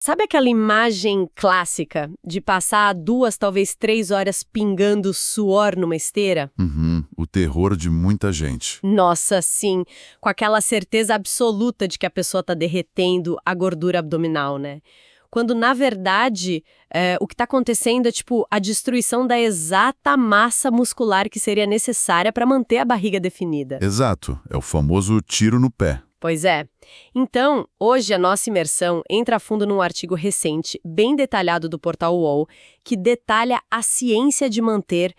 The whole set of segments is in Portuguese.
Sabe aquela imagem clássica de passar 2, talvez 3 horas pingando suor numa esteira? Uhum, o terror de muita gente. Nossa, sim, com aquela certeza absoluta de que a pessoa está derretendo a gordura abdominal, né? Quando, na verdade, o que está acontecendo é, tipo, a destruição da exata massa muscular que seria necessária para manter a barriga definida. Exato, é o famoso tiro no pé. Pois é. Então, hoje a nossa imersão entra a fundo num artigo recente, bem detalhado do portal UOL, que detalha a ciência de manter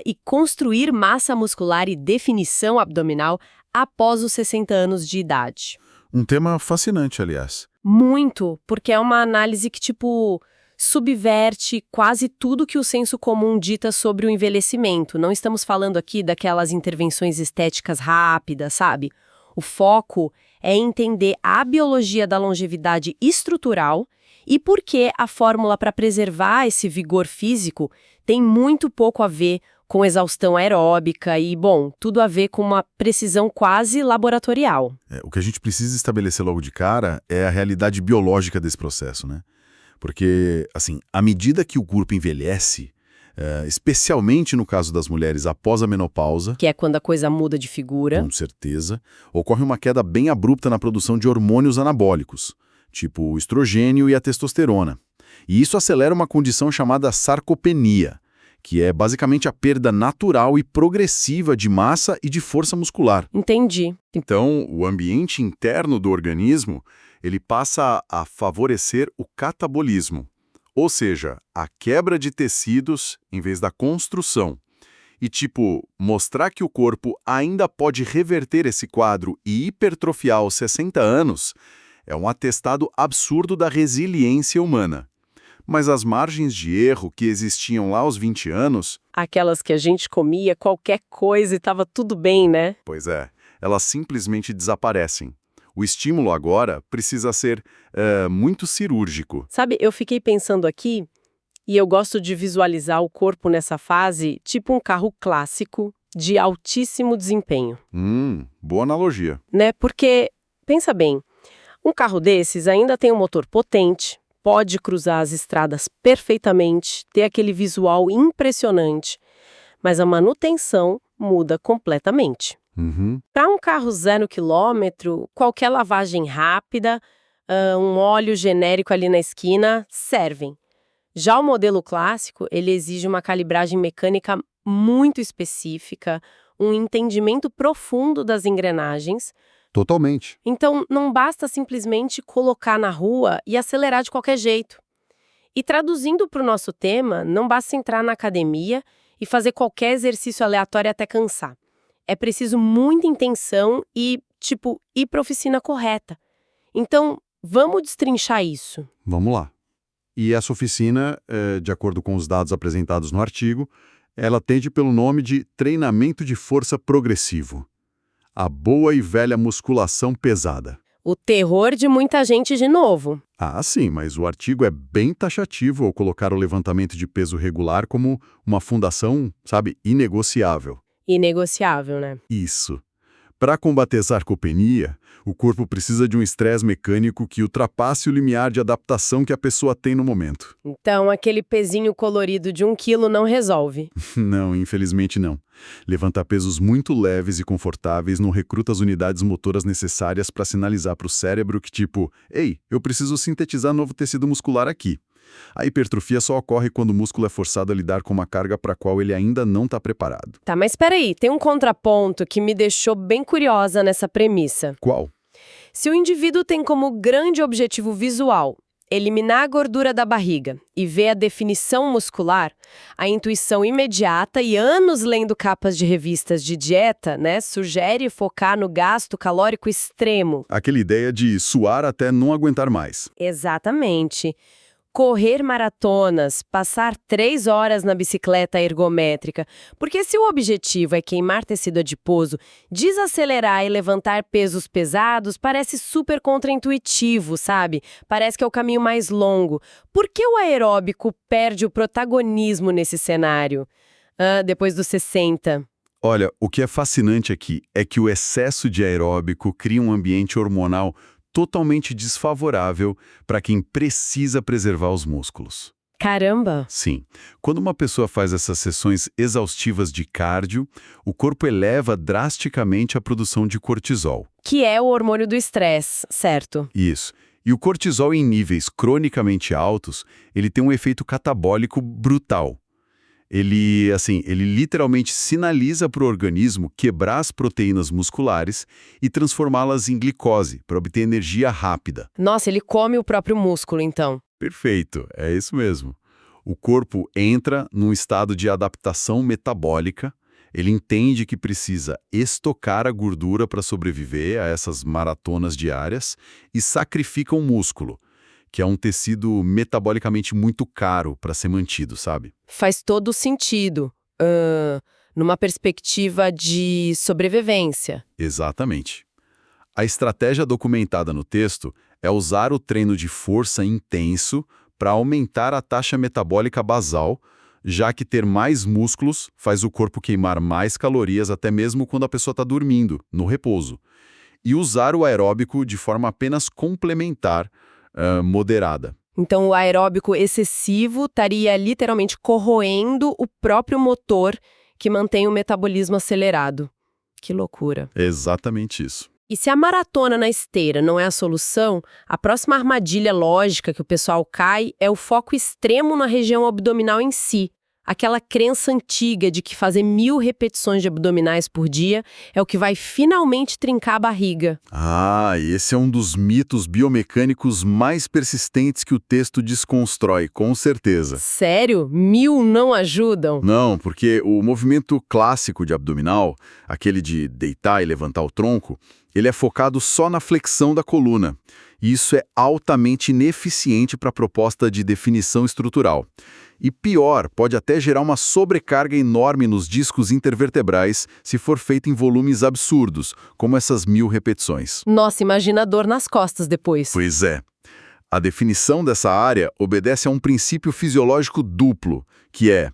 e construir massa muscular e definição abdominal após os 60 anos de idade. Um tema fascinante, aliás. Muito, porque é uma análise que, tipo, subverte quase tudo que o senso comum dita sobre o envelhecimento. Não estamos falando aqui daquelas intervenções estéticas rápidas, sabe? O foco é entender a biologia da longevidade estrutural e por que a fórmula para preservar esse vigor físico tem muito pouco a ver com exaustão aeróbica e, bom, tudo a ver com uma precisão quase laboratorial. O que a gente precisa estabelecer logo de cara é a realidade biológica desse processo, né? Porque, assim, à medida que o corpo envelhece, especialmente no caso das mulheres após a menopausa, Que é quando a coisa muda de figura. com certeza, ocorre uma queda bem abrupta na produção de hormônios anabólicos, tipo o estrogênio e a testosterona. E isso acelera uma condição chamada sarcopenia, que é basicamente a perda natural e progressiva de massa e de força muscular. Entendi. Então, o ambiente interno do organismo, ele passa a favorecer o catabolismo, ou seja, a quebra de tecidos em vez da construção. E, tipo, mostrar que o corpo ainda pode reverter esse quadro e hipertrofiar aos 60 anos é um atestado absurdo da resiliência humana. Mas as margens de erro que existiam lá aos 20 anos, Aquelas que a gente comia qualquer coisa e estava tudo bem, né? pois é, elas simplesmente desaparecem. O estímulo agora precisa ser muito cirúrgico. Sabe, eu fiquei pensando aqui, e eu gosto de visualizar o corpo nessa fase tipo um carro clássico de altíssimo desempenho, Boa analogia. né? Porque, pensa bem, um carro desses ainda tem um motor potente, pode cruzar as estradas perfeitamente, ter aquele visual impressionante, mas a manutenção muda completamente. Uhum. Para um carro 0 km, qualquer lavagem rápida, um óleo genérico ali na esquina, servem. Já o modelo clássico, ele exige uma calibragem mecânica muito específica, um entendimento profundo das engrenagens. Totalmente. Então, não basta simplesmente colocar na rua e acelerar de qualquer jeito. E traduzindo para o nosso tema, não basta entrar na academia e fazer qualquer exercício aleatório até cansar. É preciso muita intenção e, tipo, ir para a oficina correta. Então, vamos destrinchar isso. Vamos lá. E essa oficina, de acordo com os dados apresentados no artigo, ela atende pelo nome de treinamento de força progressivo. A boa e velha musculação pesada. O terror de muita gente de novo. Ah, sim, mas o artigo é bem taxativo ao colocar o levantamento de peso regular como uma fundação, sabe, inegociável. Inegociável, né? Isso. Para combater sarcopenia, o corpo precisa de um estresse mecânico que ultrapasse o limiar de adaptação que a pessoa tem no momento. Então, aquele pezinho colorido de 1 quilo não resolve. Não, infelizmente não. Levantar pesos muito leves e confortáveis não recruta as unidades motoras necessárias para sinalizar para o cérebro que, tipo, ei, eu preciso sintetizar novo tecido muscular aqui. A hipertrofia só ocorre quando o músculo é forçado a lidar com uma carga para a qual ele ainda não está preparado. Tá, mas peraí, tem um contraponto que me deixou bem curiosa nessa premissa. Qual? Se o indivíduo tem como grande objetivo visual eliminar a gordura da barriga e ver a definição muscular, a intuição imediata e anos lendo capas de revistas de dieta, né, sugere focar no gasto calórico extremo. Aquela ideia de suar até não aguentar mais. Exatamente. Correr maratonas, passar 3 horas na bicicleta ergométrica, porque se o objetivo é queimar tecido adiposo, desacelerar e levantar pesos pesados parece super contraintuitivo, sabe? Parece que é o caminho mais longo. Por que o aeróbico perde o protagonismo nesse cenário? Depois dos 60. Olha, o que é fascinante aqui é que o excesso de aeróbico cria um ambiente hormonal totalmente desfavorável para quem precisa preservar os músculos. Caramba! Sim, quando uma pessoa faz essas sessões exaustivas de cardio, o corpo eleva drasticamente a produção de cortisol. Que é o hormônio do estresse, certo? Isso. E o cortisol em níveis cronicamente altos, ele tem um efeito catabólico brutal. Ele literalmente sinaliza para o organismo quebrar as proteínas musculares e transformá-las em glicose, para obter energia rápida. Nossa, ele come o próprio músculo, então. Perfeito, é isso mesmo. O corpo entra num estado de adaptação metabólica, ele entende que precisa estocar a gordura para sobreviver a essas maratonas diárias e sacrifica o músculo, que é um tecido metabolicamente muito caro para ser mantido, sabe? Faz todo sentido, numa perspectiva de sobrevivência. Exatamente. A estratégia documentada no texto é usar o treino de força intenso para aumentar a taxa metabólica basal, já que ter mais músculos faz o corpo queimar mais calorias até mesmo quando a pessoa está dormindo, no repouso. E usar o aeróbico de forma apenas complementar, moderada. Então, o aeróbico excessivo estaria literalmente corroendo o próprio motor que mantém o metabolismo acelerado. Que loucura. Exatamente isso. E se a maratona na esteira não é a solução, a próxima armadilha lógica que o pessoal cai é o foco extremo na região abdominal em si. Aquela crença antiga de que fazer 1000 repetições de abdominais por dia é o que vai finalmente trincar a barriga. Esse é um dos mitos biomecânicos mais persistentes que o texto desconstrói, com certeza. Sério? 1000 não ajudam? Não, porque o movimento clássico de abdominal, aquele de deitar e levantar o tronco, ele é focado só na flexão da coluna. E isso é altamente ineficiente para a proposta de definição estrutural. E pior, pode até gerar uma sobrecarga enorme nos discos intervertebrais se for feito em volumes absurdos, como essas 1000 repetições. Nossa, imagina a dor nas costas depois. Pois é. A definição dessa área obedece a um princípio fisiológico duplo, que é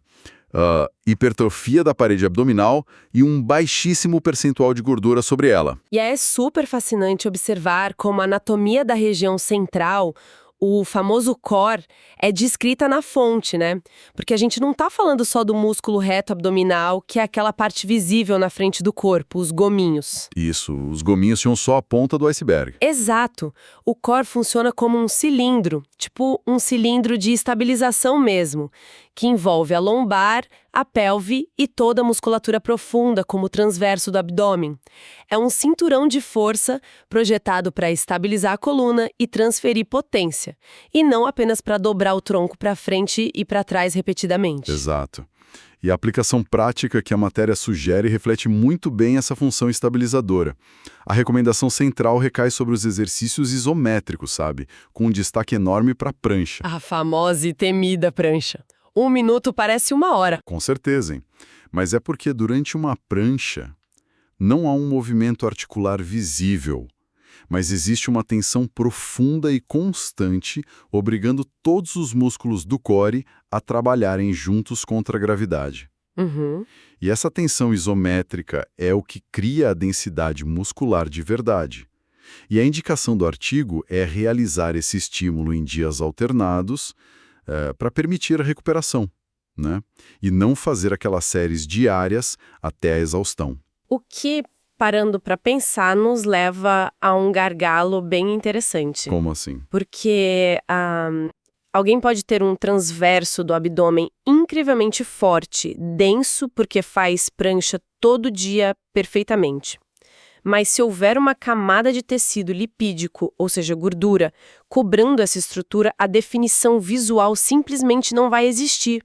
hipertrofia da parede abdominal e um baixíssimo percentual de gordura sobre ela. E é super fascinante observar como a anatomia da região central, o famoso core, é descrita na fonte, né? Porque a gente não tá falando só do músculo reto abdominal, que é aquela parte visível na frente do corpo, os gominhos. Isso, os gominhos tinham só a ponta do iceberg. Exato. O core funciona como um cilindro, tipo um cilindro de estabilização mesmo, que envolve a lombar, a pelve e toda a musculatura profunda, como o transverso do abdômen. É um cinturão de força projetado para estabilizar a coluna e transferir potência, e não apenas para dobrar o tronco para frente e para trás repetidamente. Exato. E a aplicação prática que a matéria sugere reflete muito bem essa função estabilizadora. A recomendação central recai sobre os exercícios isométricos, sabe? Com um destaque enorme para a prancha. A famosa e temida prancha. 1 minuto parece 1 hora. Com certeza, hein? Mas é porque durante uma prancha não há um movimento articular visível, mas existe uma tensão profunda e constante, obrigando todos os músculos do core a trabalharem juntos contra a gravidade. Uhum. E essa tensão isométrica é o que cria a densidade muscular de verdade. E a indicação do artigo é realizar esse estímulo em dias alternados, para permitir a recuperação, né? E não fazer aquelas séries diárias até a exaustão. O que, parando para pensar, nos leva a um gargalo bem interessante. Como assim? Porque alguém pode ter um transverso do abdômen incrivelmente forte, denso, porque faz prancha todo dia perfeitamente. Mas se houver uma camada de tecido lipídico, ou seja, gordura, cobrando essa estrutura, a definição visual simplesmente não vai existir.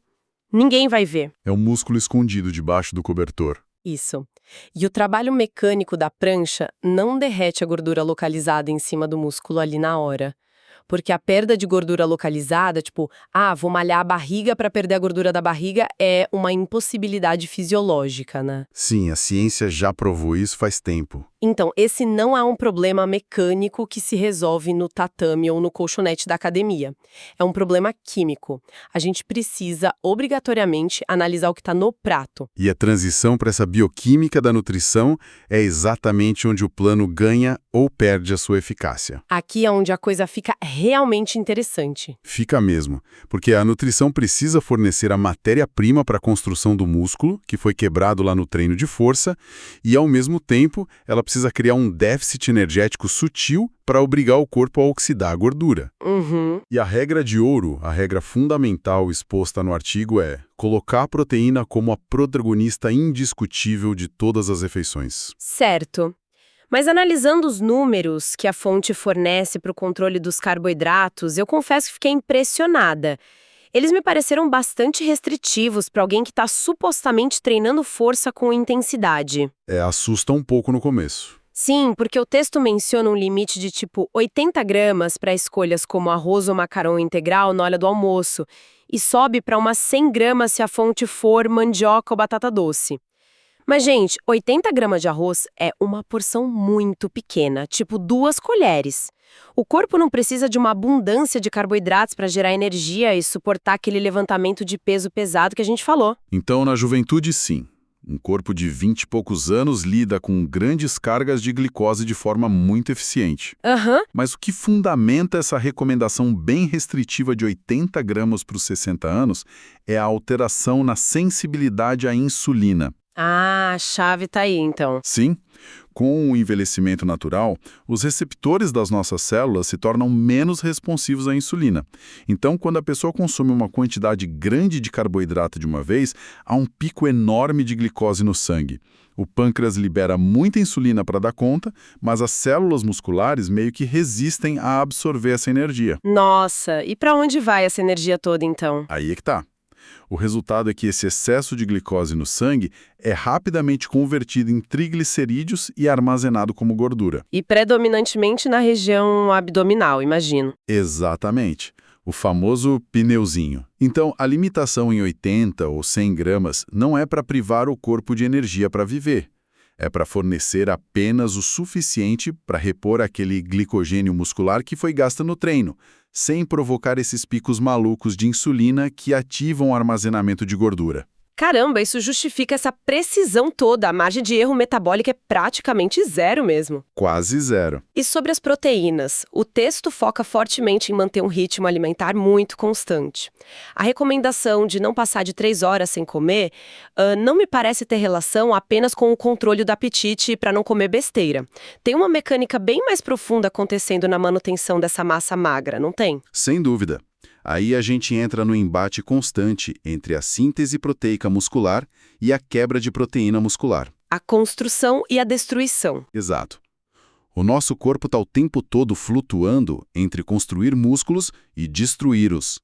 Ninguém vai ver. É um músculo escondido debaixo do cobertor. Isso. E o trabalho mecânico da prancha não derrete a gordura localizada em cima do músculo ali na hora. Porque a perda de gordura localizada, tipo, vou malhar a barriga para perder a gordura da barriga, é uma impossibilidade fisiológica, né? Sim, a ciência já provou isso faz tempo. Então, esse não é um problema mecânico que se resolve no tatame ou no colchonete da academia. É um problema químico. A gente precisa, obrigatoriamente, analisar o que está no prato. E a transição para essa bioquímica da nutrição é exatamente onde o plano ganha ou perde a sua eficácia. Aqui é onde a coisa fica realmente interessante. Fica mesmo, porque a nutrição precisa fornecer a matéria-prima para a construção do músculo, que foi quebrado lá no treino de força, e ao mesmo tempo ela precisa criar um déficit energético sutil para obrigar o corpo a oxidar a gordura. Uhum. E a regra de ouro, a regra fundamental exposta no artigo é colocar a proteína como a protagonista indiscutível de todas as refeições. Certo. Mas analisando os números que a fonte fornece para o controle dos carboidratos, eu confesso que fiquei impressionada. Eles me pareceram bastante restritivos para alguém que está supostamente treinando força com intensidade. Assusta um pouco no começo. Sim, porque o texto menciona um limite de tipo 80 gramas para escolhas como arroz ou macarrão integral na hora do almoço, e sobe para umas 100 gramas se a fonte for mandioca ou batata doce. Mas, gente, 80 gramas de arroz é uma porção muito pequena, tipo 2 colheres. O corpo não precisa de uma abundância de carboidratos para gerar energia e suportar aquele levantamento de peso pesado que a gente falou. Então, na juventude, sim. Um corpo de 20 e poucos anos lida com grandes cargas de glicose de forma muito eficiente. Aham. Mas o que fundamenta essa recomendação bem restritiva de 80 gramas para os 60 anos é a alteração na sensibilidade à insulina. Ah, a chave tá aí, então. Sim, com o envelhecimento natural, os receptores das nossas células se tornam menos responsivos à insulina. Então, quando a pessoa consome uma quantidade grande de carboidrato de uma vez, há um pico enorme de glicose no sangue. O pâncreas libera muita insulina para dar conta, mas as células musculares meio que resistem a absorver essa energia. Nossa, e para onde vai essa energia toda, então? Aí é que tá. O resultado é que esse excesso de glicose no sangue é rapidamente convertido em triglicerídeos e armazenado como gordura. E predominantemente na região abdominal, imagino. Exatamente. O famoso pneuzinho. Então, a limitação em 80 ou 100 gramas não é para privar o corpo de energia para viver. É para fornecer apenas o suficiente para repor aquele glicogênio muscular que foi gasto no treino, sem provocar esses picos malucos de insulina que ativam o armazenamento de gordura. Caramba, isso justifica essa precisão toda. A margem de erro metabólica é praticamente zero mesmo. Quase zero. E sobre as proteínas, o texto foca fortemente em manter um ritmo alimentar muito constante. A recomendação de não passar de 3 horas sem comer não me parece ter relação apenas com o controle do apetite para não comer besteira. Tem uma mecânica bem mais profunda acontecendo na manutenção dessa massa magra, não tem? Sem dúvida. Aí a gente entra no embate constante entre a síntese proteica muscular e a quebra de proteína muscular. A construção e a destruição. Exato. O nosso corpo está o tempo todo flutuando entre construir músculos e destruí-los.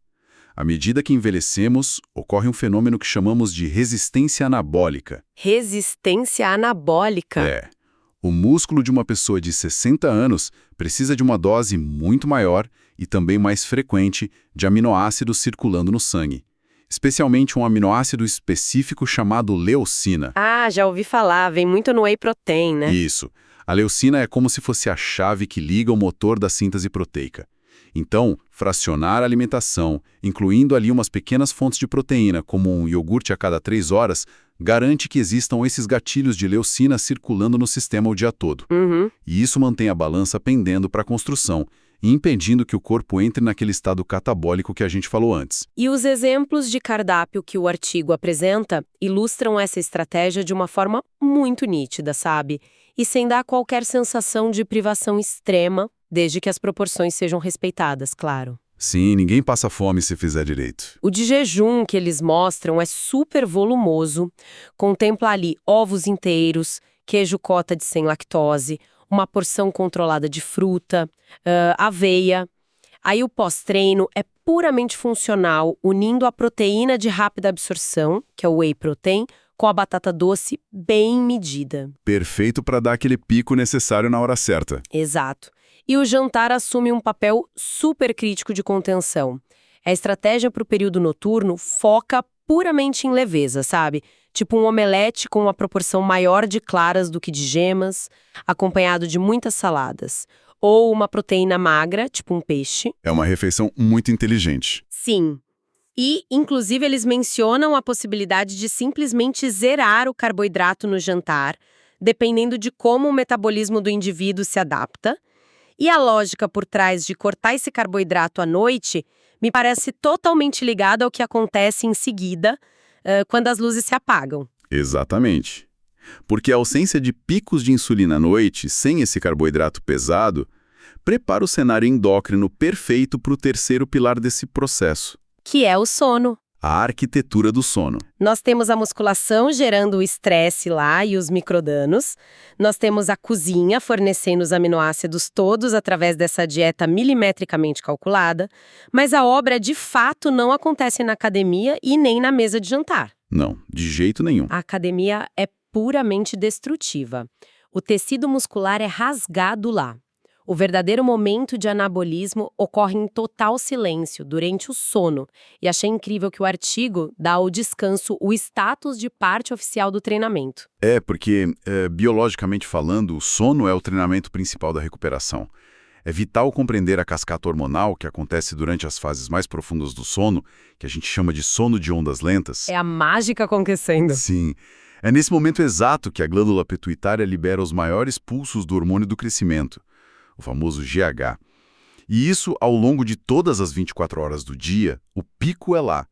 À medida que envelhecemos, ocorre um fenômeno que chamamos de resistência anabólica. Resistência anabólica. O músculo de uma pessoa de 60 anos precisa de uma dose muito maior e também mais frequente de aminoácidos circulando no sangue. Especialmente um aminoácido específico chamado leucina. Ah, já ouvi falar, vem muito no whey protein, né? Isso. A leucina é como se fosse a chave que liga o motor da síntese proteica. Então, fracionar a alimentação, incluindo ali umas pequenas fontes de proteína, como um iogurte a cada 3 horas, garante que existam esses gatilhos de leucina circulando no sistema o dia todo. Uhum. E isso mantém a balança pendendo para a construção, e impedindo que o corpo entre naquele estado catabólico que a gente falou antes. E os exemplos de cardápio que o artigo apresenta ilustram essa estratégia de uma forma muito nítida, sabe? E sem dar qualquer sensação de privação extrema, desde que as proporções sejam respeitadas, claro. Sim, ninguém passa fome se fizer direito. O de jejum que eles mostram é super volumoso, contempla ali ovos inteiros, queijo cota de sem lactose, uma porção controlada de fruta, aveia. Aí o pós-treino é puramente funcional, unindo a proteína de rápida absorção, que é o whey protein, com a batata doce bem medida. Perfeito para dar aquele pico necessário na hora certa. Exato. E o jantar assume um papel super crítico de contenção. A estratégia para o período noturno foca puramente em leveza, sabe? tipo um omelete com uma proporção maior de claras do que de gemas, acompanhado de muitas saladas. Ou uma proteína magra, tipo um peixe. É uma refeição muito inteligente. Sim. E, inclusive, eles mencionam a possibilidade de simplesmente zerar o carboidrato no jantar, dependendo de como o metabolismo do indivíduo se adapta. E a lógica por trás de cortar esse carboidrato à noite me parece totalmente ligada ao que acontece em seguida, quando as luzes se apagam. Exatamente. Porque a ausência de picos de insulina à noite, sem esse carboidrato pesado, prepara o cenário endócrino perfeito para o terceiro pilar desse processo. Que é o sono. A arquitetura do sono. Nós temos a musculação gerando o estresse lá e os microdanos. Nós temos a cozinha fornecendo os aminoácidos todos através dessa dieta milimetricamente calculada. Mas a obra, de fato, não acontece na academia e nem na mesa de jantar. Não, de jeito nenhum. A academia é puramente destrutiva. O tecido muscular é rasgado lá. O verdadeiro momento de anabolismo ocorre em total silêncio, durante o sono. E achei incrível que o artigo dá ao descanso o status de parte oficial do treinamento. É, porque, biologicamente falando, o sono é o treinamento principal da recuperação. É vital compreender a cascata hormonal que acontece durante as fases mais profundas do sono, que a gente chama de sono de ondas lentas. É a mágica acontecendo. Sim. É nesse momento exato que a glândula pituitária libera os maiores pulsos do hormônio do crescimento, o famoso GH. E isso ao longo de todas as 24 horas do dia, o pico é lá.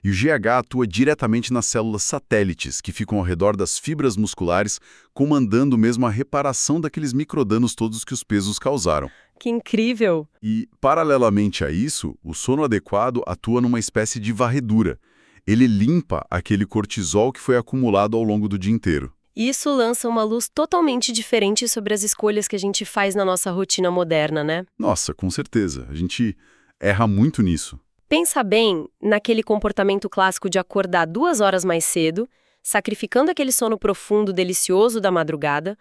E o GH atua diretamente nas células satélites, que ficam ao redor das fibras musculares, comandando mesmo a reparação daqueles microdanos todos que os pesos causaram. Que incrível! E, paralelamente a isso, o sono adequado atua numa espécie de varredura. Ele limpa aquele cortisol que foi acumulado ao longo do dia inteiro. Isso lança uma luz totalmente diferente sobre as escolhas que a gente faz na nossa rotina moderna, né? Nossa, com certeza. A gente erra muito nisso. Pensa bem naquele comportamento clássico de acordar 2 horas mais cedo, sacrificando aquele sono profundo delicioso da madrugada,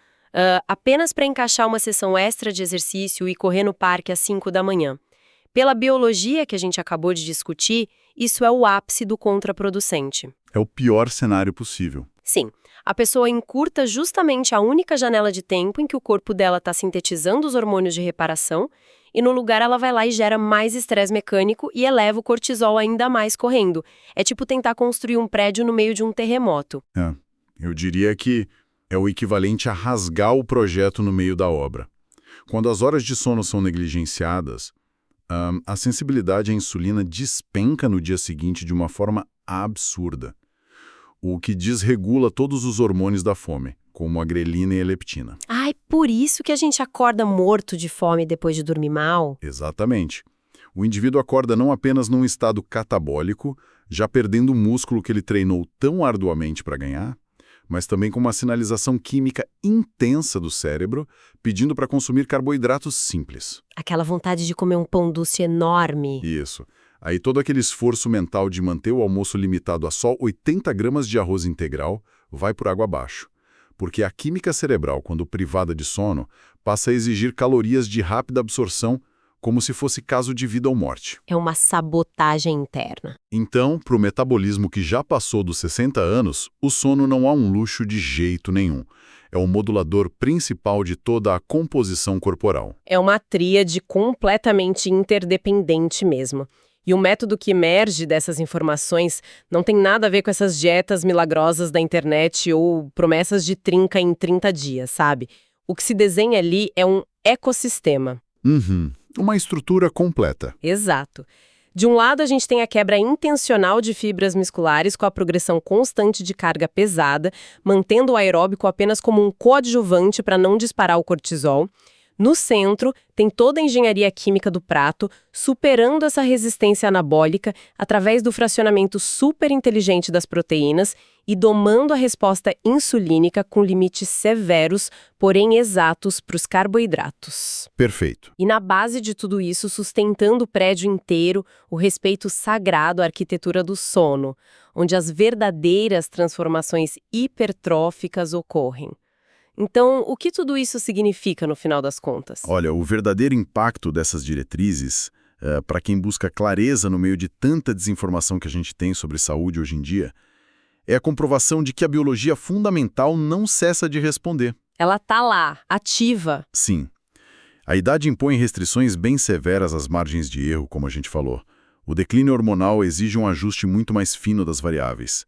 apenas para encaixar uma sessão extra de exercício e correr no parque às 5 da manhã. Pela biologia que a gente acabou de discutir, isso é o ápice do contraproducente. É o pior cenário possível. Sim, a pessoa encurta justamente a única janela de tempo em que o corpo dela está sintetizando os hormônios de reparação e no lugar ela vai lá e gera mais estresse mecânico e eleva o cortisol ainda mais correndo. É tipo tentar construir um prédio no meio de um terremoto. Eu diria que é o equivalente a rasgar o projeto no meio da obra. Quando as horas de sono são negligenciadas, a sensibilidade à insulina despenca no dia seguinte de uma forma absurda, o que desregula todos os hormônios da fome, como a grelina e a leptina. Ai, por isso que a gente acorda morto de fome depois de dormir mal? Exatamente. O indivíduo acorda não apenas num estado catabólico, já perdendo o músculo que ele treinou tão arduamente para ganhar, mas também com uma sinalização química intensa do cérebro, pedindo para consumir carboidratos simples. Aquela vontade de comer um pão doce enorme. Isso. Aí todo aquele esforço mental de manter o almoço limitado a só 80 gramas de arroz integral vai por água abaixo. Porque a química cerebral, quando privada de sono, passa a exigir calorias de rápida absorção, como se fosse caso de vida ou morte. É uma sabotagem interna. Então, para o metabolismo que já passou dos 60 anos, o sono não é um luxo de jeito nenhum. É o modulador principal de toda a composição corporal. É uma tríade completamente interdependente mesmo. E o método que emerge dessas informações não tem nada a ver com essas dietas milagrosas da internet ou promessas de trinca em 30 dias, sabe? O que se desenha ali é um ecossistema. Uma estrutura completa. Exato. De um lado, a gente tem a quebra intencional de fibras musculares com a progressão constante de carga pesada, mantendo o aeróbico apenas como um coadjuvante para não disparar o cortisol. No centro, tem toda a engenharia química do prato, superando essa resistência anabólica através do fracionamento super inteligente das proteínas e domando a resposta insulínica com limites severos, porém exatos para os carboidratos. Perfeito. E na base de tudo isso, sustentando o prédio inteiro, o respeito sagrado à arquitetura do sono, onde as verdadeiras transformações hipertróficas ocorrem. Então, o que tudo isso significa no final das contas? Olha, o verdadeiro impacto dessas diretrizes, para quem busca clareza no meio de tanta desinformação que a gente tem sobre saúde hoje em dia, É a comprovação de que a biologia fundamental não cessa de responder. Ela tá lá, ativa. Sim. A idade impõe restrições bem severas às margens de erro, como a gente falou. O declínio hormonal exige um ajuste muito mais fino das variáveis.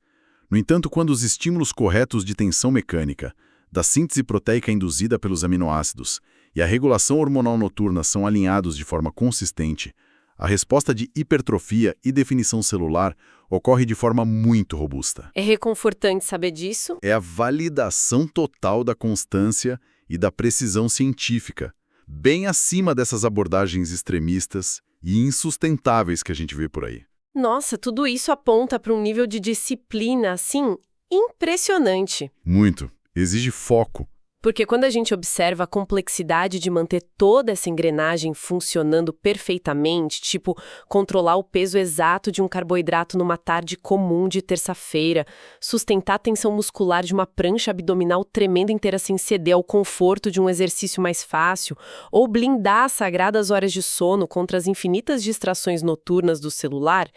No entanto, quando os estímulos corretos de tensão mecânica, da síntese proteica induzida pelos aminoácidos e a regulação hormonal noturna são alinhados de forma consistente, a resposta de hipertrofia e definição celular ocorre de forma muito robusta. É reconfortante saber disso? É a validação total da constância e da precisão científica, bem acima dessas abordagens extremistas e insustentáveis que a gente vê por aí. Nossa, tudo isso aponta para um nível de disciplina, assim, impressionante. Muito. Exige foco. Porque quando a gente observa a complexidade de manter toda essa engrenagem funcionando perfeitamente, tipo controlar o peso exato de um carboidrato numa tarde comum de terça-feira, sustentar a tensão muscular de uma prancha abdominal tremenda inteira sem ceder ao conforto de um exercício mais fácil, ou blindar as sagradas horas de sono contra as infinitas distrações noturnas do celular,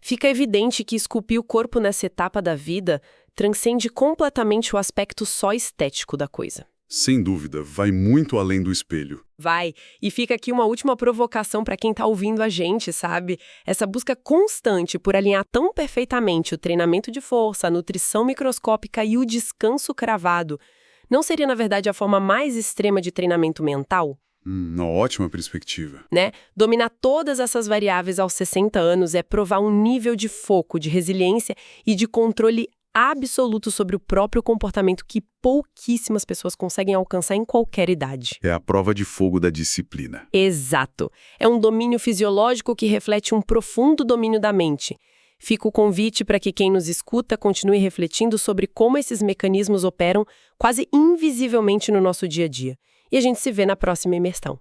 fica evidente que esculpir o corpo nessa etapa da vida transcende completamente o aspecto só estético da coisa. Sem dúvida, vai muito além do espelho. Vai. E fica aqui uma última provocação para quem está ouvindo a gente, sabe? Essa busca constante por alinhar tão perfeitamente o treinamento de força, a nutrição microscópica e o descanso cravado, não seria, na verdade, a forma mais extrema de treinamento mental? Uma ótima perspectiva. Né? Dominar todas essas variáveis aos 60 anos é provar um nível de foco, de resiliência e de controle absoluto sobre o próprio comportamento que pouquíssimas pessoas conseguem alcançar em qualquer idade. É a prova de fogo da disciplina. Exato. É um domínio fisiológico que reflete um profundo domínio da mente. Fica o convite para que quem nos escuta continue refletindo sobre como esses mecanismos operam quase invisivelmente no nosso dia a dia. E a gente se vê na próxima imersão.